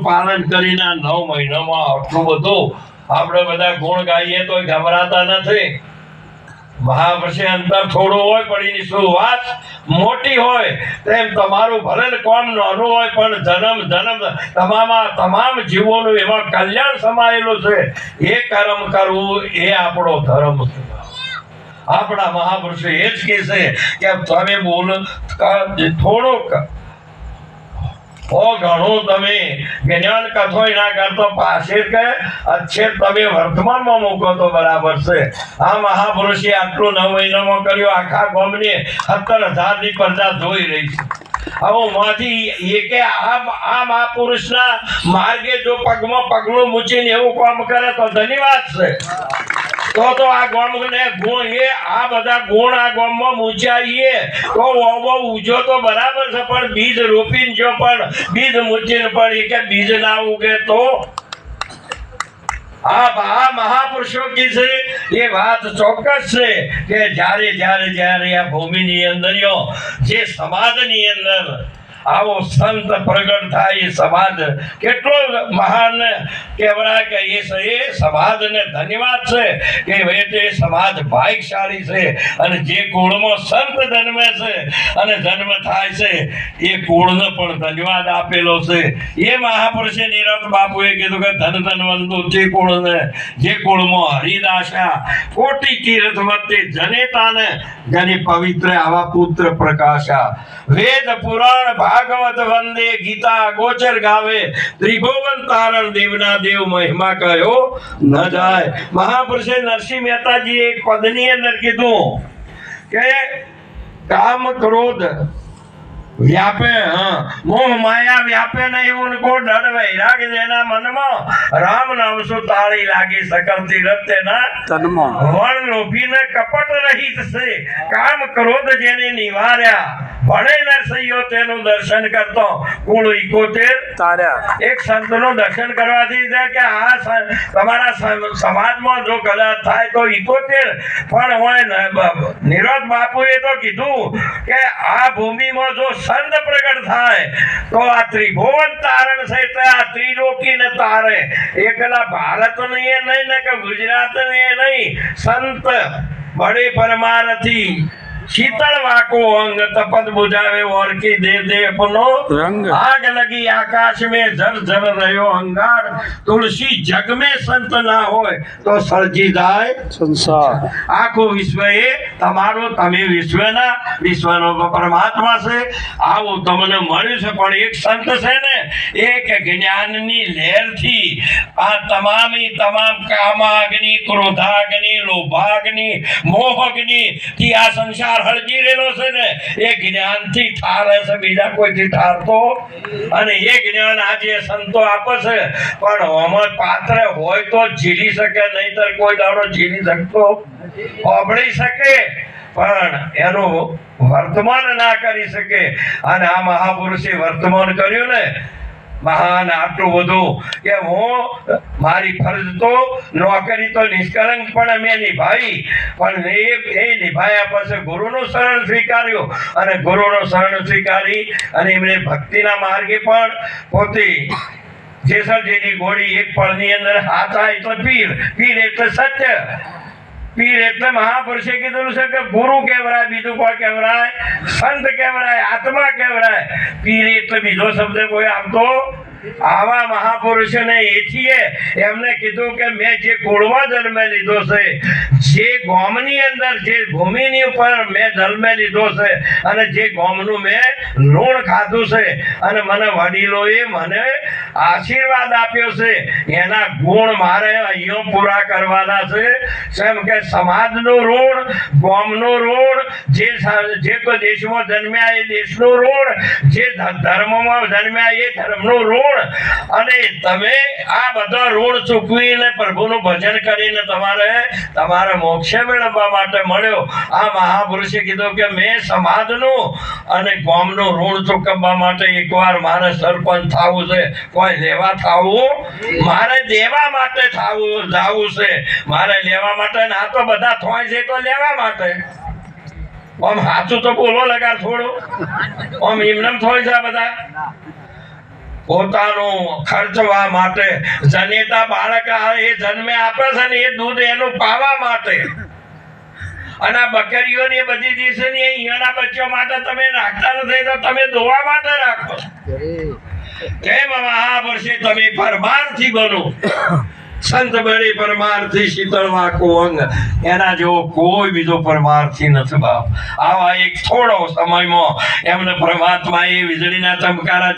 પાલન કરીને 9 મહિનામાં આટલું બધું આપણે બધા ગુણ ગાઈએ તો ગભરાતા નથી. મહાપુરુષે અંતર થોડું હોય પણ એની શરૂઆત મોટી હોય. તેમ તમારું ભલે કોમ નાનું હોય પણ જન્મ તમામ જીવોનું એમાં કલ્યાણ સમાયેલું છે. એ કર્મ કરવું એ આપણો ધર્મ છે. આપણા મહાપુરુષો એ જ કહે છે કે તમે બોલ થોડુંક ઘણું તમે જ્ઞાન કથો ના કરતો પાસે કે અક્ષર તમે વર્તમાનમાં મૂકો તો બરાબર છે. આ મહાપુરુષે આટલું 9 મહિનામાં કર્યું. આખા ગામની 17,000 ની પ્રજા જોઈ રહી છે. હવે માંથી એકે આ મહાપુરુષના માર્ગે જો પગમાં પગલું મૂકીને એવું કામ કરે તો ધન્યવાદ છે. તો આ ગામને ગુણ એ આ બધા ગુણ આ ગામમાં મૂંચાઈએ તો ઉજો તો બરાબર છે. પણ બીજ રોપીને જો પણ બીજ મૂકીને પણ એ કે બીજ ના ઉગે તો આ મહાપુરુષો કી છે એ વાત ચોક્કસ છે કે જ્યારે આ ભૂમિની અંદર જે સમાજની અંદર આવો સંત પ્રગટ થાય. સમાજ કેટલો મહાન કહેવાય કે એ સમાજને ધન્યવાદ છે કે એ સમાજ ભાગ્યશાળી છે. અને જે કુળમાં સંત જન્મે છે અને જન્મ થાય છે એ કુળને પણ ધન્યવાદ આપેલો છે. એ મહાપુરુષે નિરત બાપુએ કીધું કે ધન વંદુ તે કુળને જે કુળમાં હરિદાસા કોટી તીર્થ વચ્ચે જનેતાને જેની પવિત્ર આવા પુત્ર પ્રકાશા. વેદ પુરાણ ભાગવત વંદે ગીતા ગોચર ગાવે ત્રિભુવન તારણ દેવના દેવ મહિમા કયો ન જાય. મહાપુરુષે નરસિંહ મહેતાજી એક પદની અંદર કીધું કે કામ ક્રોધ व्यापे मोह माया व्यापे नहीं उनको डर वैराग देना मन में राम नाम सो ताड़ी लागी सकल तीरथ ना तन्मो वण लोभी ने कपट रहित से काम क्रोध जेने निवार्या ભણે નરસૈયો તેનું દર્શન કરતો કુળ 71 તાર્યા. એક સંતનું દર્શન કરવાથી કે આ તમારા સમાજમાં જો ગલત થાય તો 71 પણ હોય. નિરોધ બાપુએ તો કીધું કે આ ભૂમિમાં જો સંત પ્રગટ થાય તો આ ત્રિભુવન તારણ છે. એટલે આ ત્રિલોકીને તારે. એકલા ભારતની નહીં ને કે ગુજરાતની નહીં. સંત બડે પરમારથી शीतल वाको अंग तपत बुझावे और की दे अपनो रंग. आग लगी आकाश में जर जर रहो अंगार. तुलसी जग में संत ना होय तो सर्जी जाए संसार. आखो विश्व ए તમારો તમે વિશ્વના વિશ્વનો પરમાત્મા છે. આવો તમને મળ્યું છે પણ એક સંત છે ને એક જ્ઞાનની લહેરથી આ તમામ કામાગ્નિ ક્રોધાગ્નિ લોભાગ્નિ મોહગ્નિ થી આ સંસાર હળગી રહેલો છે ને એ જ્ઞાનથી ઠારે છે. બીજા કોઈથી ઠારતો. અને એ જ્ઞાન આજે સંતો આપે છે પણ આમાં પાત્ર હોય તો ઝીલી શકે, નહીતર કોઈ દાડો ઝીલી શકતો ઓબળી શકે પણ એનું વર્તમાન ના કરી શકે. અને આ મહાપુરુષે વર્તમાન કર્યું ને મહાન. આટલું બધું કે હું મારી ફરજ તો નોકરી તો નિષ્કલંક પણ મેં નિભાવી પણ એ નિભાયા પછી ગુરુનું શરણ સ્વીકાર્યું. અને ગુરુનું શરણ સ્વીકારી અને એમને ભક્તિના માર્ગે પણ પોતે જેસરજીની ગોળી એક પળની અંદર હાથ આવે તો પીર એટલે સત્ય. પીર એટલે મહાપુરુષે કીધું છે કે ગુરુ કહેવાય, બીજું કોઈ કહેવાય, સંત કહેવાય, આત્મા કહેવાય. પીર એટલે બીજો શબ્દ કોઈ આવતો. આવા મહાપુરુષોને એથી એમને કીધું કે મેં જે કુળમાં જન્મ લીધો છે, જે ગામની અંદર જે ભૂમિની ઉપર મેં જન્મ લીધો છે અને જે ગામનું મેં લૂણ ખાધું છે અને મને વડીલોએ મને આશીર્વાદ આપ્યો છે એના ગુણ મારે અહીંયા પૂરા કરવાના છે. જેમ કે સમાજનું ઋણ, ગામનું ઋણ, જે કોઈ દેશમાં જન્મ્યા એ દેશનું ઋણ, જે ધર્મમાં જન્મ્યા એ ધર્મનું ઋણ. અને તમે આ બધા ઋણ ચૂકવીને પ્રભુનું ભજન કરીને તમારે મોક્ષ મેળવવા માટે મળ્યો. આ મહાપુરુષે કીધું કે મેં સમાજનું અને ગામનું ઋણ ચૂકવવા માટે એકવાર મારે સરપંચ થવું છે. કોઈ લેવા થવું, મારે દેવા માટે જવું છે. મારે લેવા માટે ના તો બધા થોય છે તો લેવા માટે. આમ સાચું તો બોલો લગા થોડું. આમ એમને થોય છે બધા પોતાનું ખર્ચવા માટે જનેતા બાળક એ જન્મે આપે છે ને એ દૂધ એનું પાવા માટે અને આ બકરીઓ ને બધી દિવસે ને અહીંયાના બચ્ચો માટે તમે રાખતા નથી તો તમે દોવા માટે રાખો કેમ મહાપુરુષે તમે પરમારથી બનો સંત બળે પરમારથી શીતળવા કો અંગ એના જેવો કોઈ બીજો પરમારથી નથી બાપ આવા એક થોડો સમયમાં એમને પરમાત્મા એ વીજળીના ચમકારા